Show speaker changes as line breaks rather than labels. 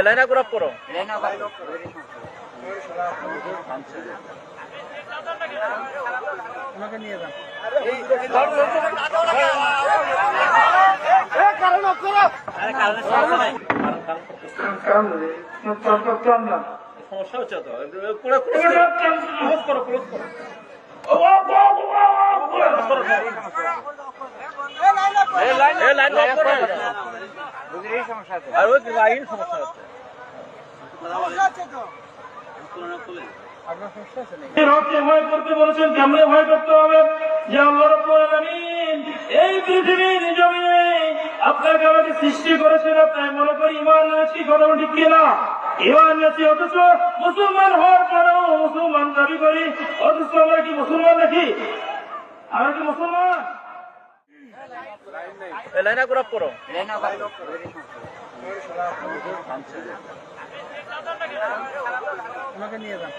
Line up করো। আমাকে নিয়ে যান। সমস্যা হচ্ছে তো ক্লোজ করো। ভয় করতে বলেছেন, কেমনে ভয় করতে হবে? যে আল্লাহ রাব্বুল আলামিন এই পৃথিবীর জমিনে আপনাকে আমাকে সৃষ্টি করেছেন, তাই মনে করি ঈমান এনেছি। কথা ঠিক কিনা? ঈমান এনেছি, অথচ মুসলমান হওয়ার পরেও মুসলমান দাবি করি, অথচ আমরা কি মুসলমান নাকি? আমরা কি মুসলমান? লাইন আপ করো। আমাকে নিয়ে যান।